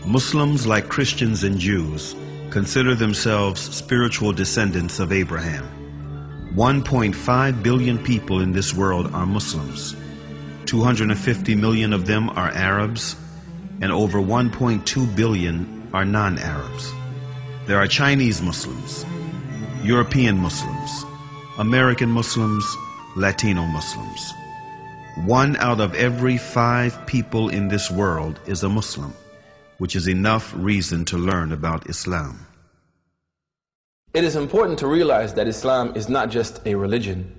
Muslims, like Christians and Jews, consider themselves spiritual descendants of Abraham. 1.5 billion people in this world are Muslims. 250 million of them are Arabs, and over 1.2 billion are non-Arabs. There are Chinese Muslims, European Muslims, American Muslims, Latino Muslims. 1 out of every 5 people in this world is a Muslim, which is enough reason to learn about Islam. It is important to realize that Islam is not just a religion,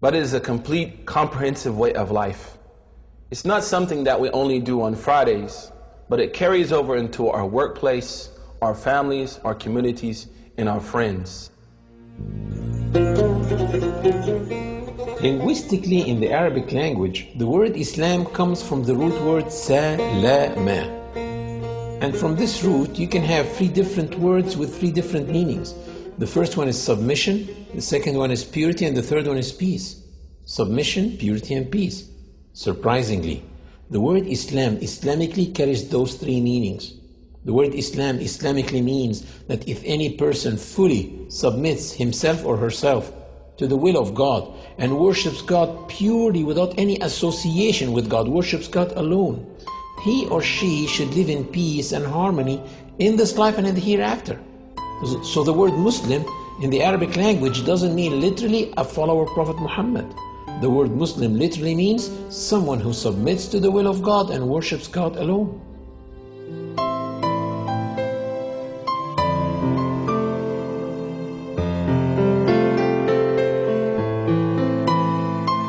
but it is a complete, comprehensive way of life. It's not something that we only do on Fridays, but it carries over into our workplace, our families, our communities, and our friends. Linguistically, in the Arabic language, the word Islam comes from the root word salama. And from this root, you can have 3 different words with 3 different meanings. The first one is submission, the second one is purity, and the third one is peace. Submission, purity, and peace. Surprisingly, the word Islam Islamically carries those 3 meanings. The word Islam Islamically means that if any person fully submits himself or herself to the will of God and worships God purely without any association with God, worships God alone, he or she should live in peace and harmony in this life and in the hereafter. So the word Muslim in the Arabic language doesn't mean literally a follower of Prophet Muhammad. The word Muslim literally means someone who submits to the will of God and worships God alone.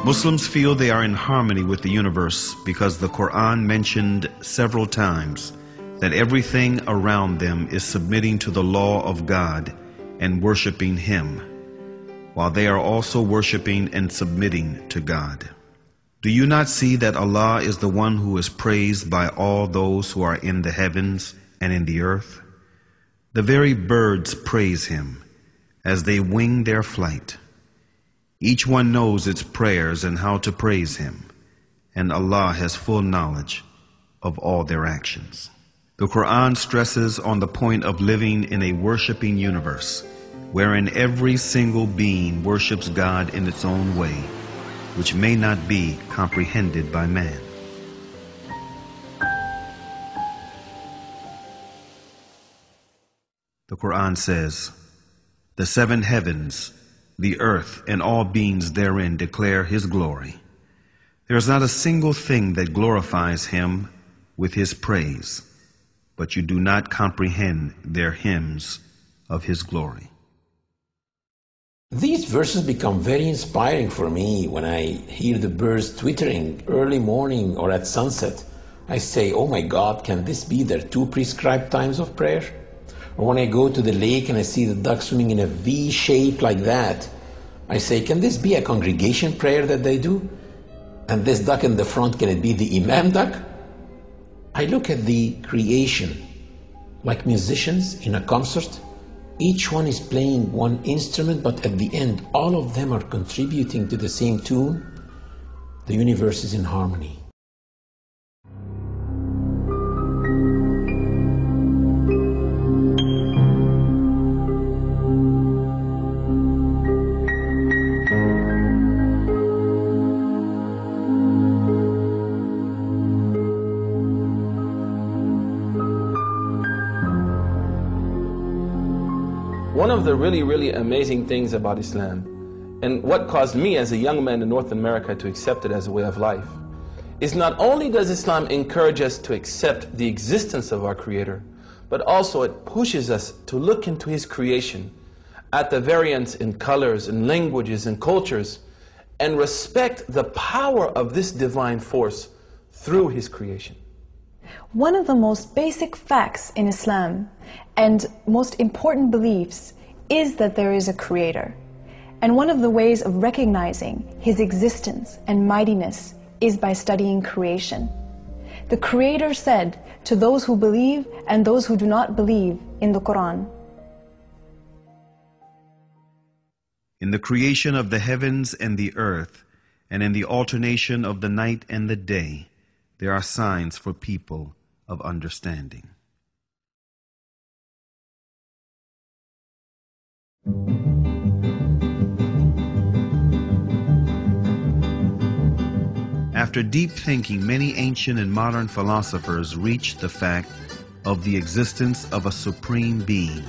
Muslims feel they are in harmony with the universe because the Quran mentioned several times that everything around them is submitting to the law of God and worshiping Him, while they are also worshiping and submitting to God. Do you not see that Allah is the one who is praised by all those who are in the heavens and in the earth? The very birds praise Him as they wing their flight. Each one knows its prayers and how to praise Him, and Allah has full knowledge of all their actions. The Quran stresses on the point of living in a worshiping universe, wherein every single being worships God in its own way, which may not be comprehended by man. The Quran says, "The 7 heavens, the earth, and all beings therein declare His glory. There is not a single thing that glorifies Him with His praise, but you do not comprehend their hymns of His glory." These verses become very inspiring for me when I hear the birds twittering early morning or at sunset. I say, oh my God, can this be their 2 prescribed times of prayer? Or when I go to the lake and I see the ducks swimming in a V shape like that, I say, can this be a congregation prayer that they do? And this duck in the front, can it be the Imam duck? I look at the creation like musicians in a concert. Each one is playing one instrument, but at the end, all of them are contributing to the same tune. The universe is in harmony. One of the really amazing things about Islam, and what caused me as a young man in North America to accept it as a way of life, is not only does Islam encourage us to accept the existence of our Creator, but also it pushes us to look into His creation, at the variance in colors and languages and cultures, and respect the power of this divine force through His creation. One of the most basic facts in Islam and most important beliefs is that there is a Creator. And one of the ways of recognizing His existence and mightiness is by studying creation. The Creator said to those who believe and those who do not believe in the Quran, "In the creation of the heavens and the earth, and in the alternation of the night and the day, there are signs for people of understanding." After deep thinking, many ancient and modern philosophers reached the fact of the existence of a supreme being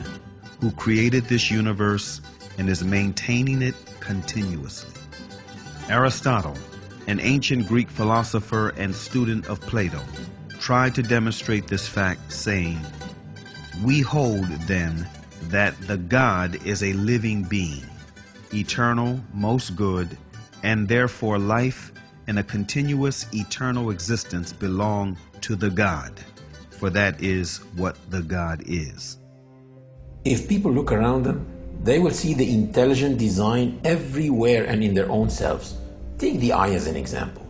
who created this universe and is maintaining it continuously. Aristotle, an ancient Greek philosopher and student of Plato, tried to demonstrate this fact, saying, "We hold, then, that the God is a living being, eternal, most good, and therefore life and a continuous eternal existence belong to the God, for that is what the God is." If people look around them, they will see the intelligent design everywhere and in their own selves. Take the eye as an example.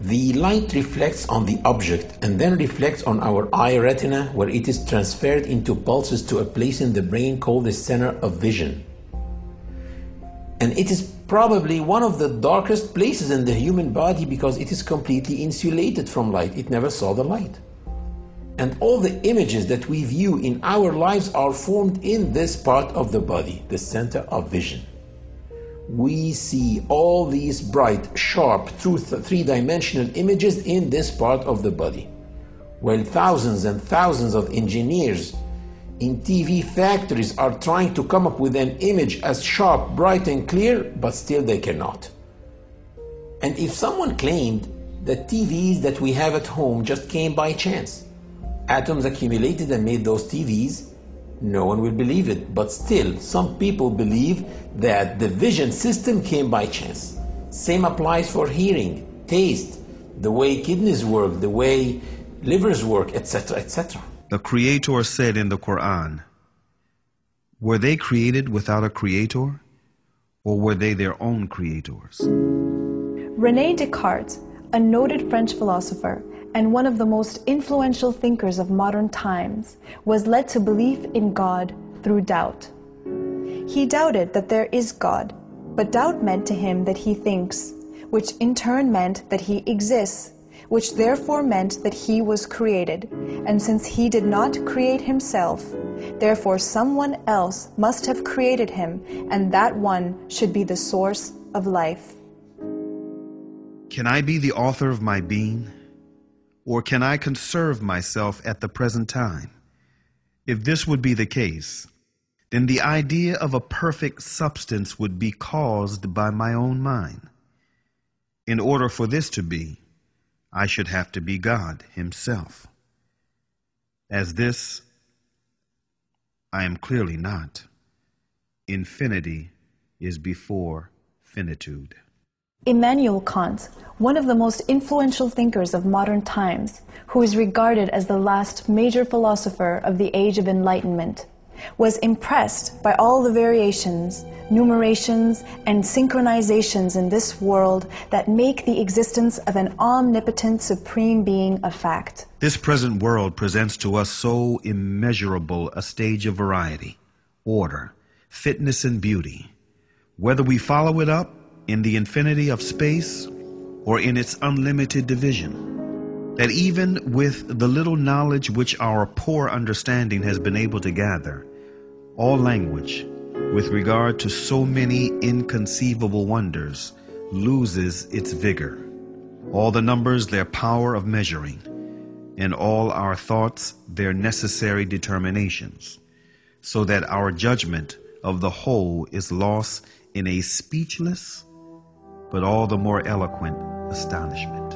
The light reflects on the object and then reflects on our eye retina, where it is transferred into pulses to a place in the brain called the center of vision. And it is probably one of the darkest places in the human body because it is completely insulated from light. It never saw the light. And all the images that we view in our lives are formed in this part of the body, the center of vision. We see all these bright, sharp, three-dimensional images in this part of the body, while thousands and thousands of engineers in TV factories are trying to come up with an image as sharp, bright, and clear, but still they cannot. And if someone claimed that TVs that we have at home just came by chance, atoms accumulated and made those TVs, no one will believe it. But still, some people believe that the vision system came by chance. Same applies for hearing, taste, the way kidneys work, the way livers work, etc., etc. The Creator said in the Quran, "Were they created without a creator, or were they their own creators?" René Descartes, a noted French philosopher and one of the most influential thinkers of modern times, was led to belief in God through doubt. He doubted that there is God, but doubt meant to him that he thinks, which in turn meant that he exists, which therefore meant that he was created. And since he did not create himself, therefore someone else must have created him, and that one should be the source of life. Can I be the author of my being? Or can I conserve myself at the present time? If this would be the case, then the idea of a perfect substance would be caused by my own mind. In order for this to be, I should have to be God Himself. As this, I am clearly not. Infinity is before finitude. Immanuel Kant, one of the most influential thinkers of modern times, who is regarded as the last major philosopher of the Age of Enlightenment, was impressed by all the variations, numerations, and synchronizations in this world that make the existence of an omnipotent supreme being a fact. This present world presents to us so immeasurable a stage of variety, order, fitness, and beauty. Whether we follow it up in the infinity of space or in its unlimited division, that even with the little knowledge which our poor understanding has been able to gather, all language, with regard to so many inconceivable wonders, loses its vigor, all the numbers their power of measuring, and all our thoughts their necessary determinations, so that our judgment of the whole is lost in a speechless but all the more eloquent astonishment.